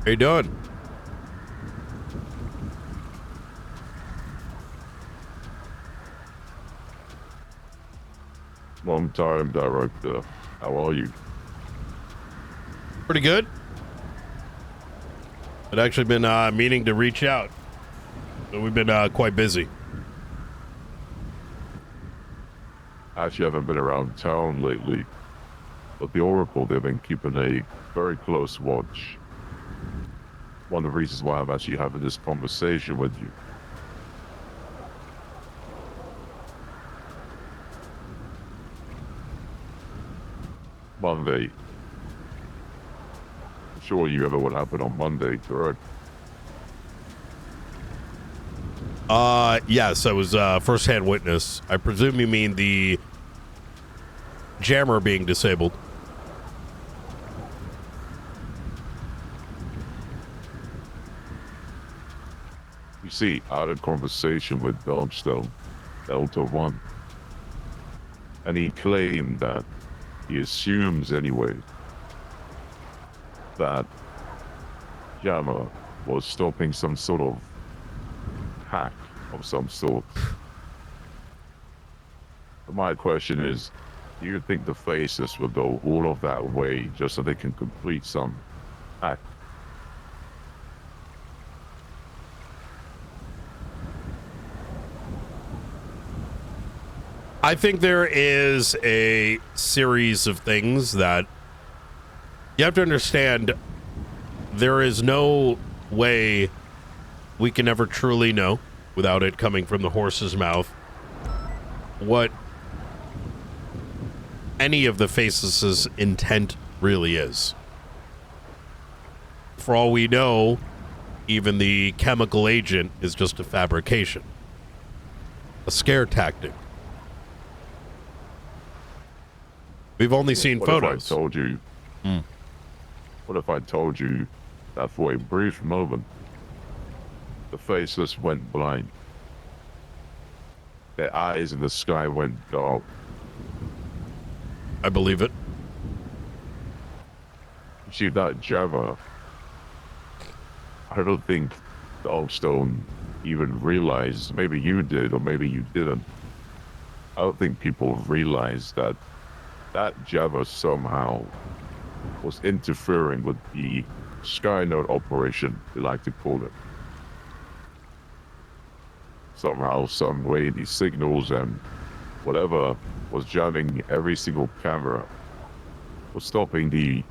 How you doing? Long time director. How are you? Pretty good. I've actually been meaning to reach out, but we've been quite busy. Actually, haven't been around town lately, but the Oracle, they've been keeping a very close watch. One of the reasons why I'm actually having this conversation with you. Monday. I'm sure you ever what happened on Monday, correct? Yes, I was first-hand witness. I presume you mean the jammer being disabled. You see, I had a conversation with Delta 1, and he claimed that he assumes anyway that Jammer was stopping some sort of hack of some sort. But my question is, do you think the faces will go all of that way just so they can complete some hack? I think there is a series of things that you have to understand. There is no way we can ever truly know, without it coming from the horse's mouth, what any of the faces' intent really is. For all we know, even the chemical agent is just a fabrication, a scare tactic. We've only seen photos. What if I told you? What if I told you that for a brief moment, the faceless went blind, their eyes in the sky went dark? I believe it. See, that Java, I don't think Dogstone even realized. Maybe you did, or maybe you didn't. I don't think people realized that Java somehow was interfering with the Skynote operation, they like to call it. Somehow, some way, these signals and whatever was jamming every single camera was stopping the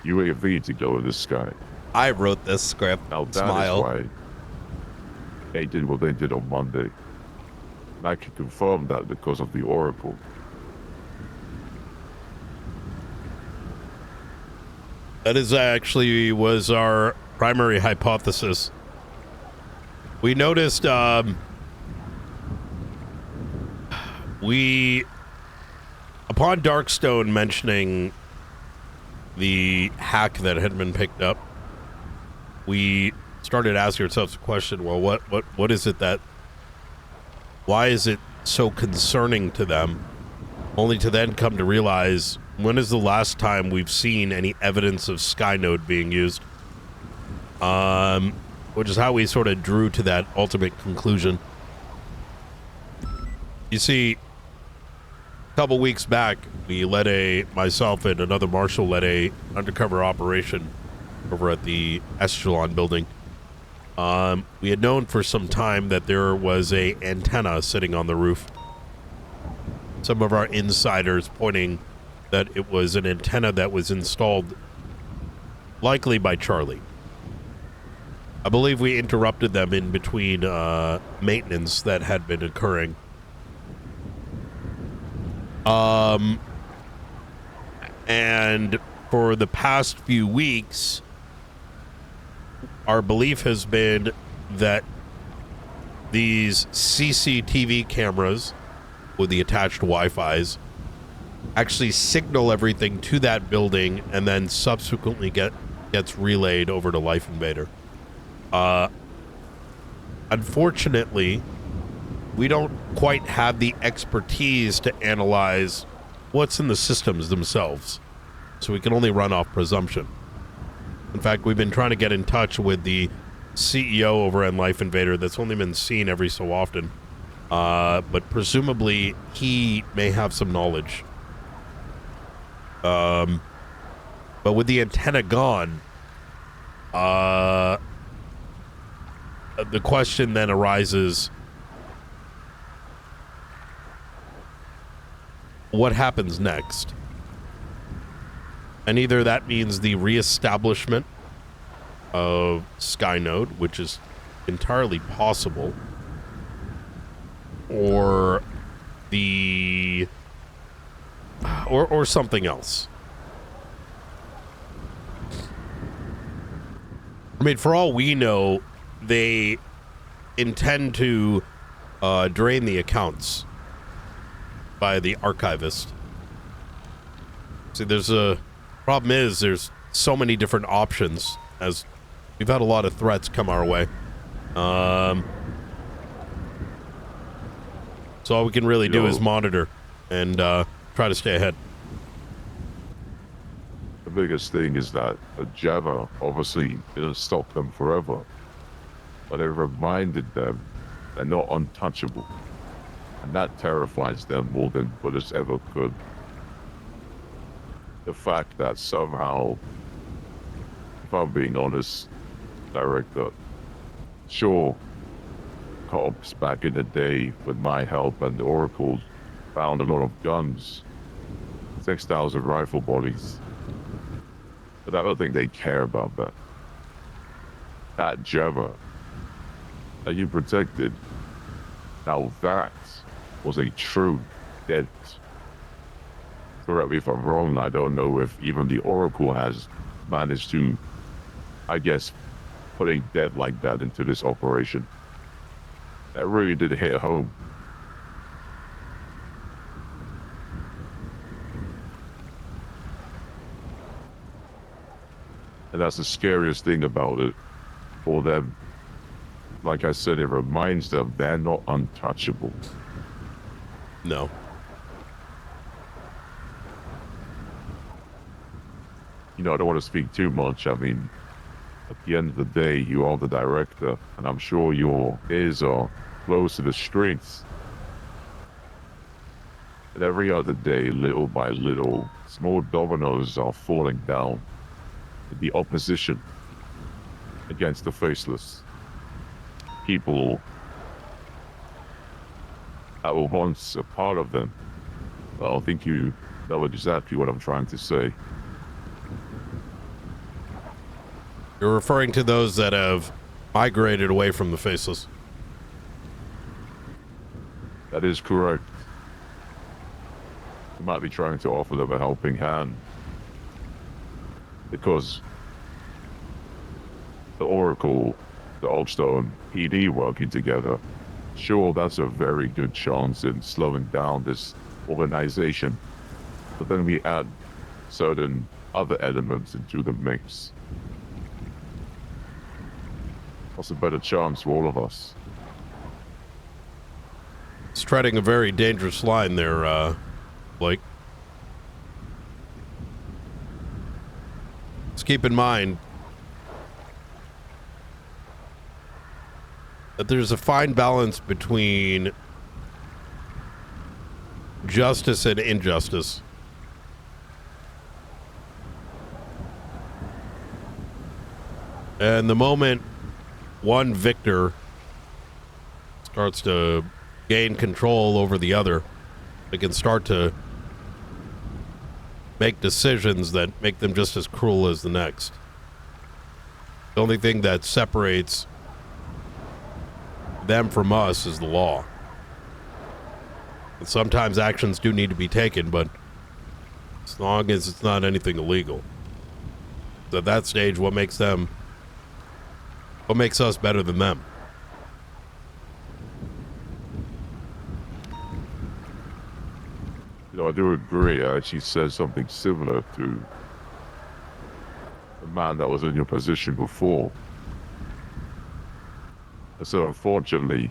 UAV to go in the sky. I wrote this script. Now that Smile. is why they did what they did on Monday. And I can confirm that because of the Oracle. That is actually was our primary hypothesis. We noticed upon Darkstone mentioning the hack that had been picked up, we started asking ourselves the question, well, what is it that, why is it so concerning to them? Only to then come to realize, when is the last time we've seen any evidence of Skynote being used? Which is how we sort of drew to that ultimate conclusion. You see, a couple weeks back, we myself and another marshal led a undercover operation over at the Echelon building. We had known for some time that there was a antenna sitting on the roof. Some of our insiders pointing that it was an antenna that was installed likely by Charlie. I believe we interrupted them in between maintenance that had been occurring. And for the past few weeks, our belief has been that these CCTV cameras with the attached Wi-Fis actually signal everything to that building and then subsequently gets relayed over to Life Invader. Unfortunately, we don't quite have the expertise to analyze what's in the systems themselves, so we can only run off presumption. In fact, we've been trying to get in touch with the CEO over at Life Invader that's only been seen every so often. But presumably he may have some knowledge. But with the antenna gone, the question then arises, what happens next? And either that means the reestablishment of Skynode, which is entirely possible, or or something else. I mean, for all we know, they intend to drain the accounts by the archivist. See, there's a problem is there's so many different options, as we've had a lot of threats come our way. So all we can really do is monitor and try to stay ahead. The biggest thing is that the Java obviously didn't stop them forever, but it reminded them they're not untouchable. And that terrifies them more than bullets ever could. The fact that somehow, if I'm being honest, Director, sure, cops back in the day with my help and the Oracle found a lot of guns, 6,000 rifle bodies. But I don't think they care about that. That Java that you protected, now that was a true debt. Correct me if I'm wrong, I don't know if even the Oracle has managed to, I guess, put a debt like that into this operation. That really did hit home. And that's the scariest thing about it for them. Like I said, it reminds them they're not untouchable. No. You know, I don't want to speak too much. I mean, at the end of the day, you are the director, and I'm sure your ears are close to the streets. And every other day, little by little, small dominoes are falling down in the opposition against the faceless. People that were once a part of them. Well, I think you know exactly what I'm trying to say. You're referring to those that have migrated away from the faceless. That is correct. You might be trying to offer them a helping hand. Because the Oracle, the Oldstone PD working together, sure, that's a very good chance in slowing down this organization. But then we add certain other elements into the mix. What's a better chance for all of us? It's treading a very dangerous line there, Blake. Let's keep in mind that there's a fine balance between justice and injustice. And the moment one victor starts to gain control over the other, they can start to make decisions that make them just as cruel as the next. The only thing that separates them from us is the law. And sometimes actions do need to be taken, but as long as it's not anything illegal. So at that stage, what makes us better than them? You know, I do agree. I actually said something similar to the man that was in your position before. So unfortunately,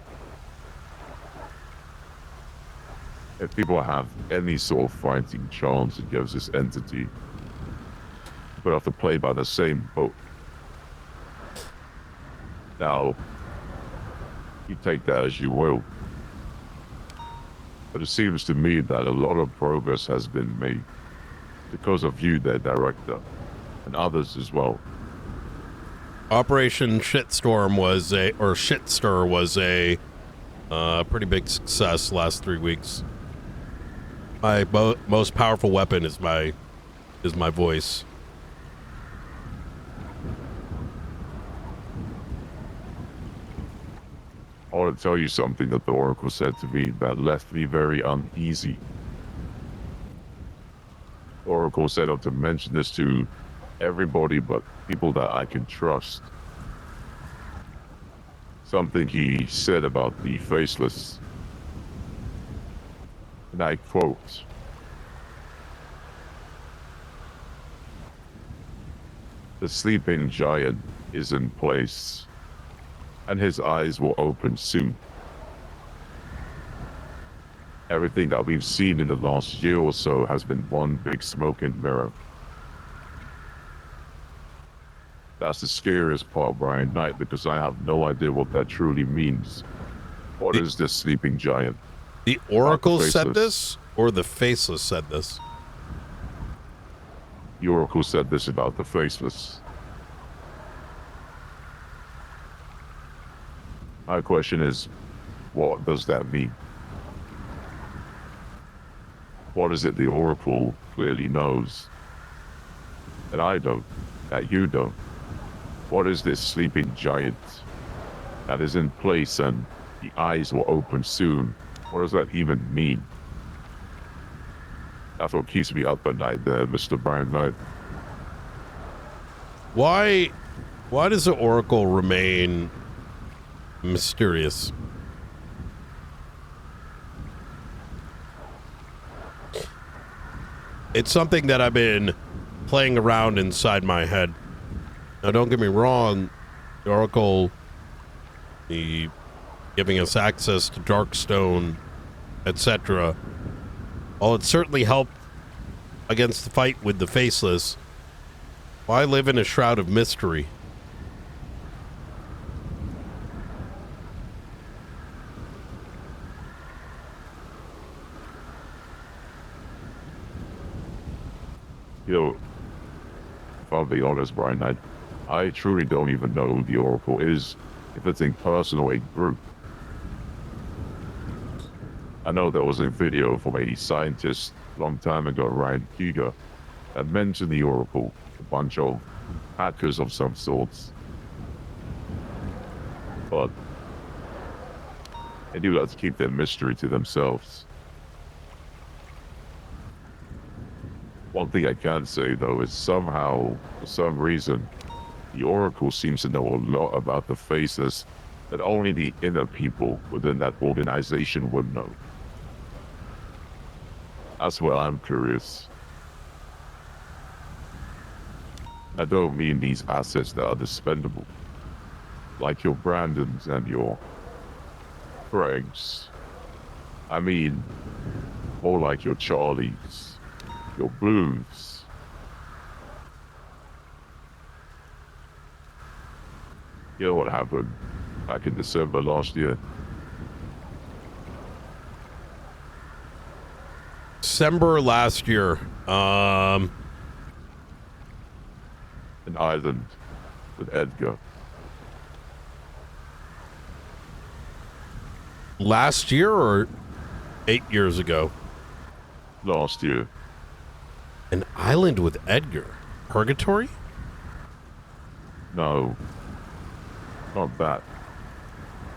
if people have any sort of fighting chance against this entity, we have to play by the same boat. Now, you take that as you will. But it seems to me that a lot of progress has been made because of you, their director, and others as well. Operation Shitstorm was Shitstir was a pretty big success last 3 weeks. My most powerful weapon is my voice. I want to tell you something that the Oracle said to me that left me very uneasy. Oracle said to mention this to everybody but people that I can trust. Something he said about the faceless. And I quote, "The sleeping giant is in place, and his eyes will open soon. Everything that we've seen in the last year or so has been one big smoke and mirror." That's the scariest part, Brian Knight, because I have no idea what that truly means. What is this sleeping giant? The Oracle said this, or the Faceless said this? The Oracle said this about the faceless. My question is, what does that mean? What is it the Oracle clearly knows that I don't, that you don't? What is this sleeping giant that is in place and the eyes will open soon? What does that even mean? That's what keeps me up at night there, Mr. Brian Knight. Why does the Oracle remain mysterious? It's something that I've been playing around inside my head. Now, don't get me wrong, the Oracle, the giving us access to Darkstone, etc. While it certainly helped against the fight with the Faceless, why live in a shroud of mystery? You know, if I'll be honest, Brian, I truly don't even know who the Oracle is, if it's in person or a group. I know there was a video from a scientist a long time ago, Ryan Kiga, that mentioned the Oracle, a bunch of hackers of some sorts. But they do like to keep their mystery to themselves. One thing I can say, though, is somehow, for some reason, the Oracle seems to know a lot about the faces that only the inner people within that organization would know. That's where I'm curious. I don't mean these assets that are dispendable, like your Brandons and your Craigs. I mean, more like your Charlies, your Blues. You know what happened back in December last year? December last year. An island with Edgar. Last year or 8 years ago? Last year. An island with Edgar? Purgatory? No. Not that.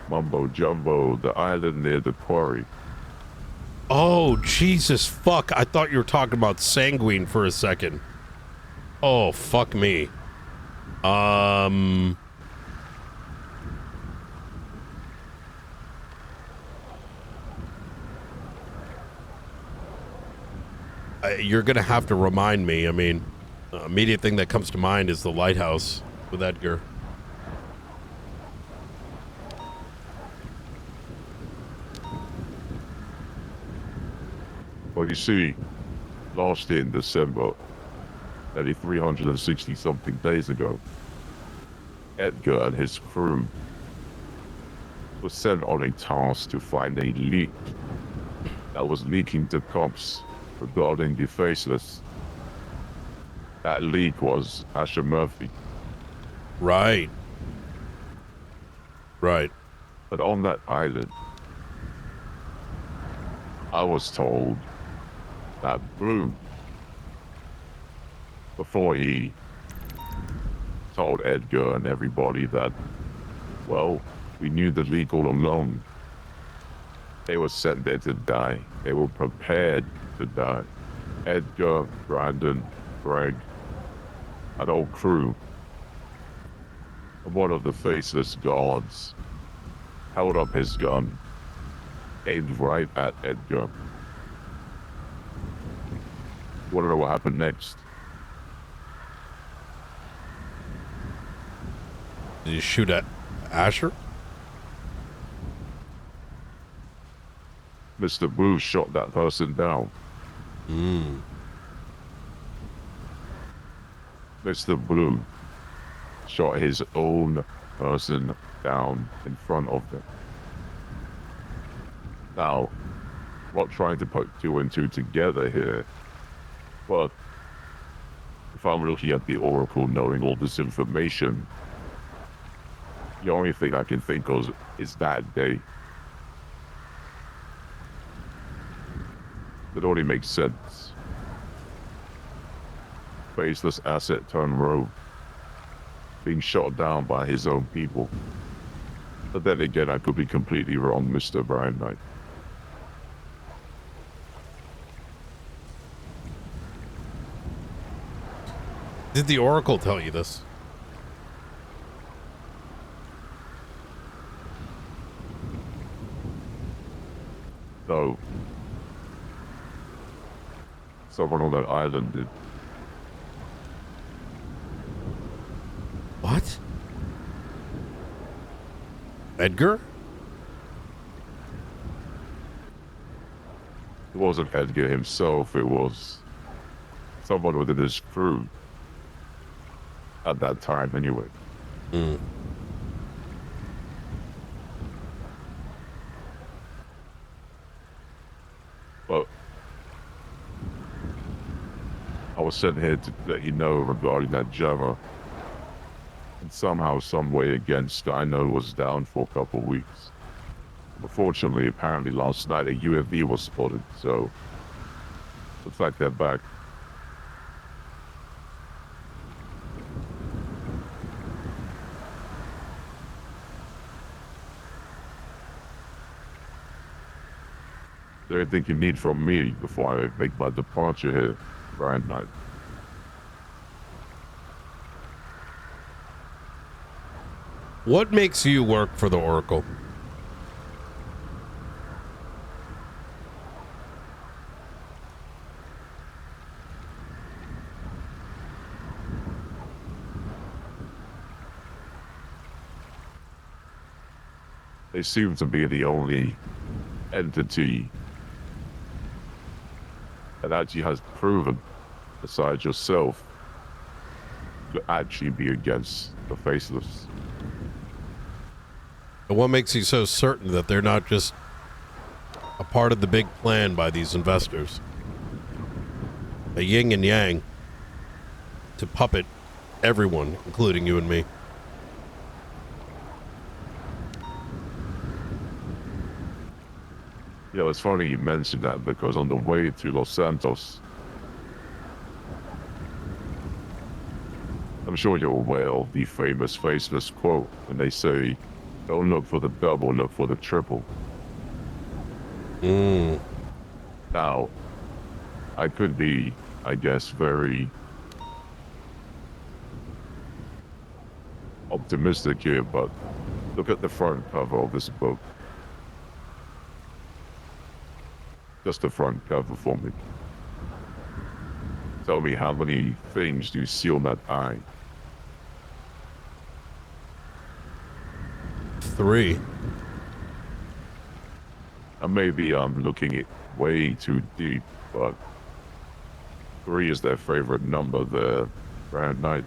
Mumbo Jumbo, the island near the quarry. Oh, Jesus, fuck. I thought you were talking about Sanguine for a second. Oh, fuck me. You're gonna have to remind me. I mean, the immediate thing that comes to mind is the lighthouse with Edgar. Well, you see, last year in December, nearly 360 something days ago, Edgar and his crew were sent on a task to find a leak that was leaking to cops regarding the faceless. That leak was Asher Murphy. Right. Right. But on that island, I was told that Bloom, before he told Edgar and everybody that, well, we knew the leak all along. They were sent there to die. They were prepared to die. Edgar, Brandon, Greg, an old crew. And one of the faceless guards held up his gun, aimed right at Edgar. Want to know what happened next? Did you shoot at Asher? Mr. Blue shot that person down. Mr. Blue shot his own person down in front of them. Now, I'm not trying to put two and two together here, but if I'm looking at the Oracle knowing all this information, the only thing I can think of is that day. It only makes sense. Faceless asset turned rogue, being shot down by his own people. But then again, I could be completely wrong, Mr. Brian Knight. Did the Oracle tell you this? No. Someone on that island did. What? Edgar? It wasn't Edgar himself, it was someone within his crew. At that time, anyway. But I was sent here to let you know regarding that Java. And somehow, some way again, Skyno was down for a couple weeks. Unfortunately, apparently last night a UAV was spotted, so looks like they're back. Is there anything you need from me before I make my departure here, Brian Knight? What makes you work for the Oracle? They seem to be the only entity that actually has proven, besides yourself, to actually be against the Faceless. And what makes you so certain that they're not just a part of the big plan by these investors? A yin and yang to puppet everyone, including you and me. You know, it's funny you mentioned that because on the way to Los Santos, I'm sure you're aware of the famous Faceless quote when they say, "Don't look for the double, look for the triple." Now, I could be, I guess, very optimistic here, but look at the front cover of this book. Just the front cover for me. Tell me how many things do you see on that eye? 3. And maybe I'm looking it way too deep, but 3 is their favorite number there, Brand Knight.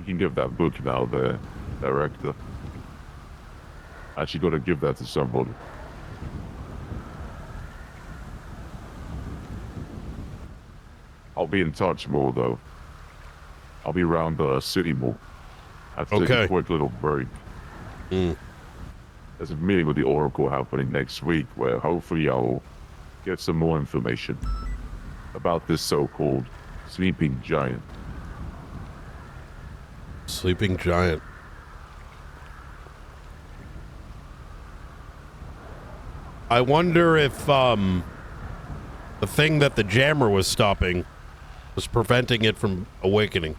can give that book now, the director. Actually, got to give that to somebody. I'll be in touch more though. I'll be around the city more. I have to take a quick little break. There's a meeting with the Oracle happening next week where hopefully I'll get some more information about this so-called sleeping giant. Sleeping giant. I wonder if the thing that the jammer was stopping was preventing it from awakening.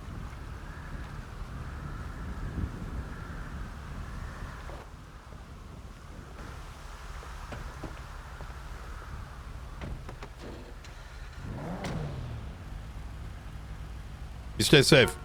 You stay safe.